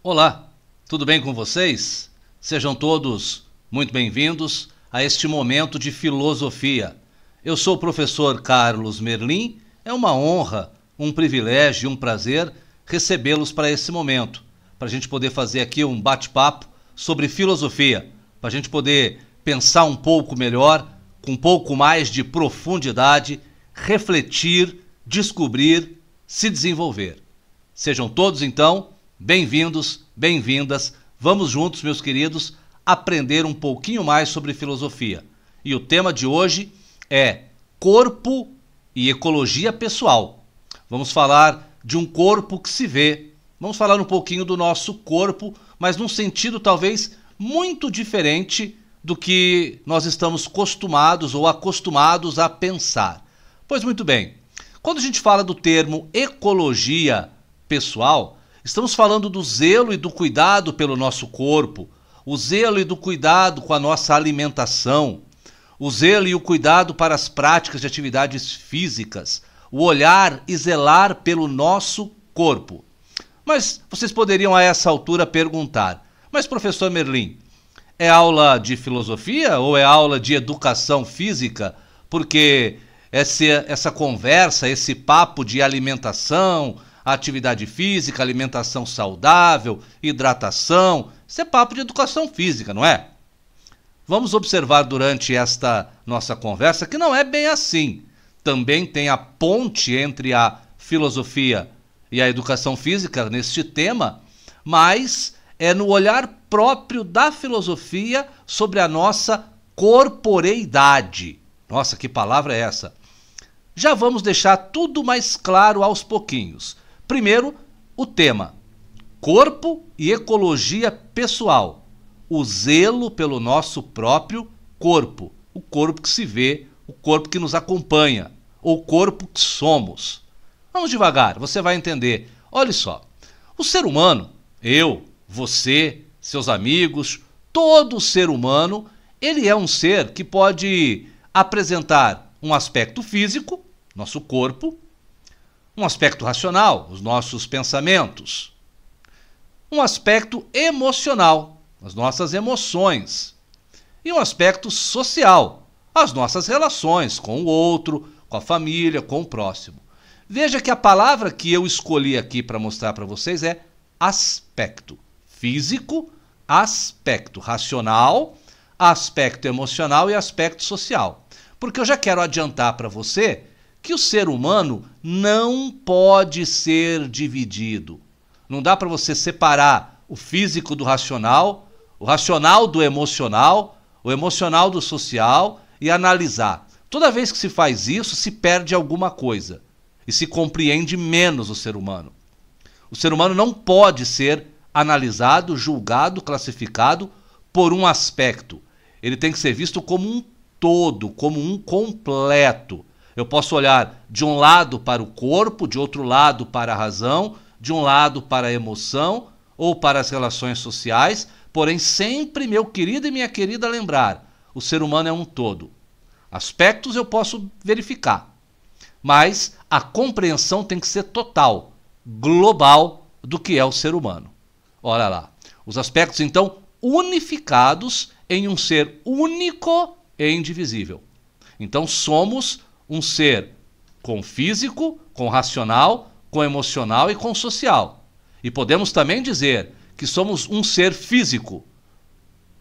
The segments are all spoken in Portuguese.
Olá, tudo bem com vocês? Sejam todos muito bem-vindos a este momento de filosofia. Eu sou o professor Carlos Merlin, é uma honra, um privilégio e um prazer recebê-los para esse momento, para a gente poder fazer aqui um bate-papo sobre filosofia, para a gente poder pensar um pouco melhor, com um pouco mais de profundidade, refletir, descobrir, se desenvolver. Sejam todos, então, bem-vindos, bem-vindas. Vamos juntos, meus queridos, aprender um pouquinho mais sobre filosofia. E o tema de hoje é corpo e ecologia pessoal. Vamos falar de um corpo que se vê. Vamos falar um pouquinho do nosso corpo, mas num sentido talvez muito diferente do que nós estamos acostumados ou acostumados a pensar. Pois muito bem, quando a gente fala do termo ecologia pessoal, estamos falando do zelo e do cuidado pelo nosso corpo, o zelo e do cuidado com a nossa alimentação, o zelo e o cuidado para as práticas de atividades físicas, o olhar e zelar pelo nosso corpo. Mas vocês poderiam a essa altura perguntar, mas professor Merlin, é aula de filosofia ou é aula de educação física? Porque essa conversa, esse papo de alimentação, atividade física, alimentação saudável, hidratação, isso é papo de educação física, não é? Vamos observar durante esta nossa conversa que não é bem assim. Também tem a ponte entre a filosofia e a educação física neste tema, mas é no olhar próprio da filosofia sobre a nossa corporeidade. Nossa, que palavra é essa? Já vamos deixar tudo mais claro aos pouquinhos. Primeiro, o tema: corpo e ecologia pessoal. O zelo pelo nosso próprio corpo. O corpo que se vê, o corpo que nos acompanha, ou o corpo que somos. Vamos devagar, você vai entender. Olha só, o ser humano, eu, você, seus amigos, todo ser humano, ele é um ser que pode apresentar um aspecto físico, nosso corpo, um aspecto racional, os nossos pensamentos, um aspecto emocional, as nossas emoções, e um aspecto social, as nossas relações com o outro, com a família, com o próximo. Veja que a palavra que eu escolhi aqui para mostrar para vocês é aspecto físico, aspecto racional, aspecto emocional e aspecto social. Porque eu já quero adiantar para você que o ser humano não pode ser dividido. Não dá para você separar o físico do racional, o racional do emocional, o emocional do social e analisar. Toda vez que se faz isso, se perde alguma coisa e se compreende menos o ser humano. O ser humano não pode ser analisado, julgado, classificado por um aspecto. Ele tem que ser visto como um todo, como um completo. Eu posso olhar de um lado para o corpo, de outro lado para a razão, de um lado para a emoção ou para as relações sociais, porém sempre, meu querido e minha querida, lembrar, o ser humano é um todo. Aspectos eu posso verificar, mas a compreensão tem que ser total, global do que é o ser humano. Olha lá, os aspectos então unificados em um ser único e indivisível. Então somos um ser com físico, com racional, com emocional e com social. E podemos também dizer que somos um ser físico,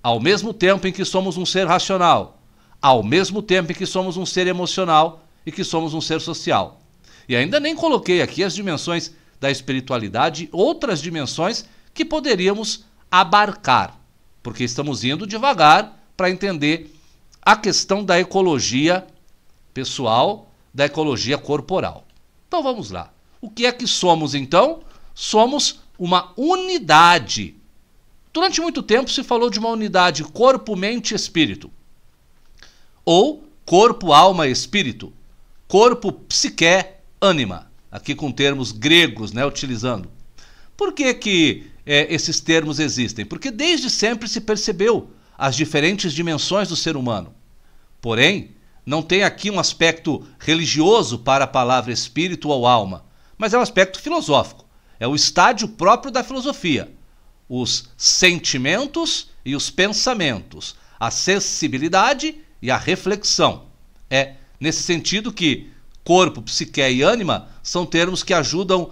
ao mesmo tempo em que somos um ser racional, ao mesmo tempo em que somos um ser emocional e que somos um ser social. E ainda nem coloquei aqui as dimensões da espiritualidade, outras dimensões que poderíamos abarcar, porque estamos indo devagar para entender a questão da ecologia pessoal, da ecologia corporal. Então vamos lá. O que é que somos então? Somos uma unidade. Durante muito tempo se falou de uma unidade corpo, mente e espírito. Ou corpo, alma e espírito. Corpo, psique, ânima. Aqui com termos gregos, né, utilizando. Por que esses termos existem? Porque desde sempre se percebeu as diferentes dimensões do ser humano. Porém, não tem aqui um aspecto religioso para a palavra espírito ou alma, mas é um aspecto filosófico. É o estádio próprio da filosofia. os sentimentos e os pensamentos, a sensibilidade e a reflexão. É nesse sentido que corpo, psique e ânima são termos que ajudam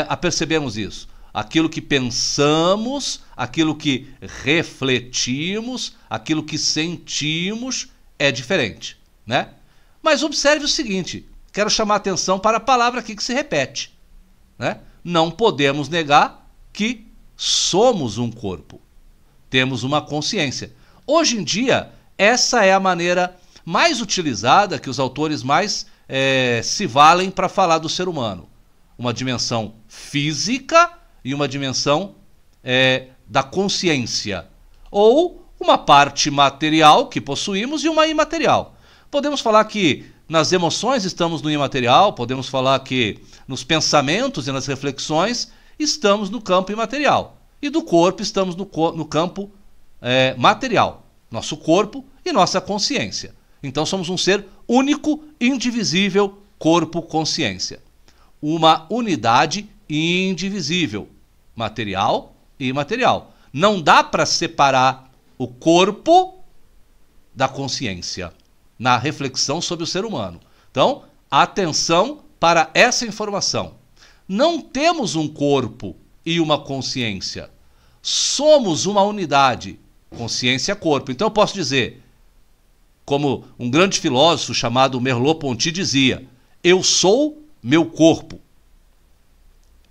a percebermos isso. Aquilo que pensamos, aquilo que refletimos, aquilo que sentimos é diferente, né? Mas observe o seguinte, quero chamar a atenção para a palavra aqui que se repete, né? Não podemos negar que somos um corpo, temos uma consciência. Hoje em dia, essa é a maneira mais utilizada, que os autores mais se valem para falar do ser humano. Uma dimensão física e uma dimensão da consciência. Ou uma parte material que possuímos e uma imaterial. Podemos falar que nas emoções estamos no imaterial, podemos falar que nos pensamentos e nas reflexões estamos no campo imaterial. E do corpo estamos no campo material. Nosso corpo e nossa consciência. Então somos um ser único, indivisível, corpo-consciência. Uma unidade indivisível, material e imaterial. Não dá para separar o corpo da consciência na reflexão sobre o ser humano. Então, atenção para essa informação. Não temos um corpo e uma consciência. Somos uma unidade, consciência-corpo. Então eu posso dizer, como um grande filósofo chamado Merleau-Ponty dizia, eu sou meu corpo.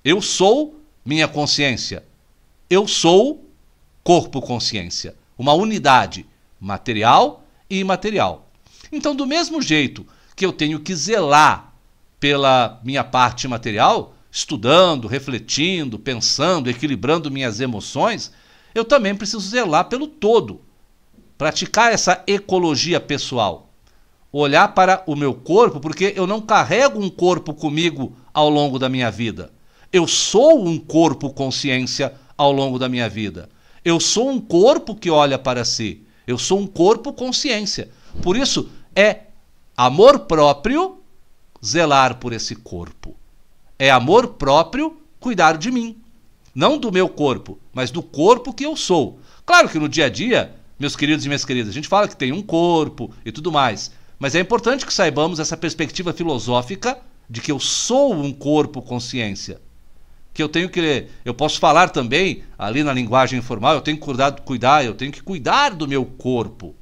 Eu sou minha consciência. Eu sou corpo-consciência. Uma unidade material e imaterial. Então, do mesmo jeito que eu tenho que zelar pela minha parte material, estudando, refletindo, pensando, equilibrando minhas emoções, eu também preciso zelar pelo todo. Praticar essa ecologia pessoal. Olhar para o meu corpo, porque eu não carrego um corpo comigo ao longo da minha vida. Eu sou um corpo-consciência ao longo da minha vida. Eu sou um corpo que olha para si. Eu sou um corpo-consciência. Por isso, é amor próprio zelar por esse corpo. É amor próprio cuidar de mim. Não do meu corpo, mas do corpo que eu sou. Claro que no dia a dia, meus queridos e minhas queridas, a gente fala que tem um corpo e tudo mais. Mas é importante que saibamos essa perspectiva filosófica de que eu sou um corpo-consciência. Que eu posso falar também, ali na linguagem informal, eu tenho que cuidar do meu corpo.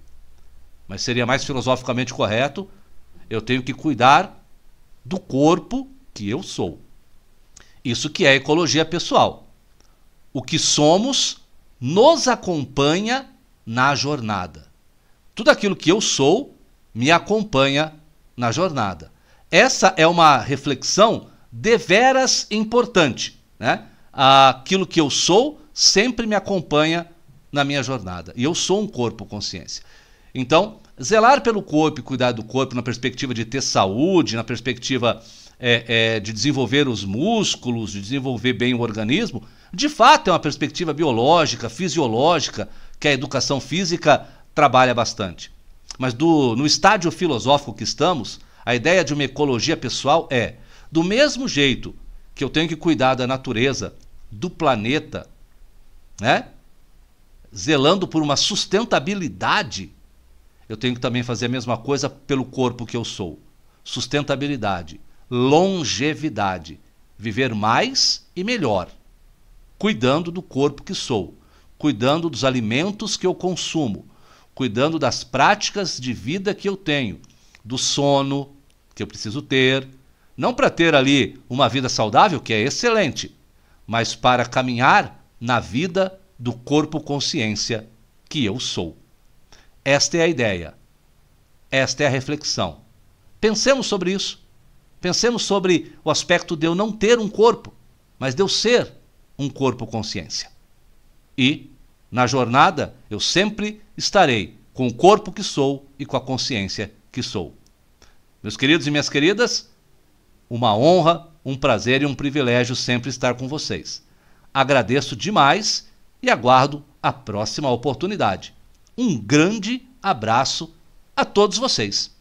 Mas seria mais filosoficamente correto, eu tenho que cuidar do corpo que eu sou. Isso que é ecologia pessoal. O que somos nos acompanha na jornada. Tudo aquilo que eu sou me acompanha na jornada. Essa é uma reflexão deveras importante, né? Aquilo que eu sou sempre me acompanha na minha jornada. E eu sou um corpo-consciência. Então, zelar pelo corpo e cuidar do corpo na perspectiva de ter saúde, na perspectiva de desenvolver os músculos, de desenvolver bem o organismo, de fato é uma perspectiva biológica, fisiológica, que a educação física trabalha bastante. Mas no estágio filosófico que estamos, a ideia de uma ecologia pessoal é, do mesmo jeito que eu tenho que cuidar da natureza, do planeta, né? Zelando por uma sustentabilidade, eu tenho que também fazer a mesma coisa pelo corpo que eu sou. Sustentabilidade, longevidade, viver mais e melhor, cuidando do corpo que sou, cuidando dos alimentos que eu consumo, cuidando das práticas de vida que eu tenho, do sono que eu preciso ter, não para ter ali uma vida saudável, que é excelente, mas para caminhar na vida do corpo-consciência que eu sou. Esta é a ideia, esta é a reflexão. Pensemos sobre isso, pensemos sobre o aspecto de eu não ter um corpo, mas de eu ser um corpo-consciência. E, na jornada, eu sempre estarei com o corpo que sou e com a consciência que sou. Meus queridos e minhas queridas, uma honra, um prazer e um privilégio sempre estar com vocês. Agradeço demais e aguardo a próxima oportunidade. Um grande abraço a todos vocês.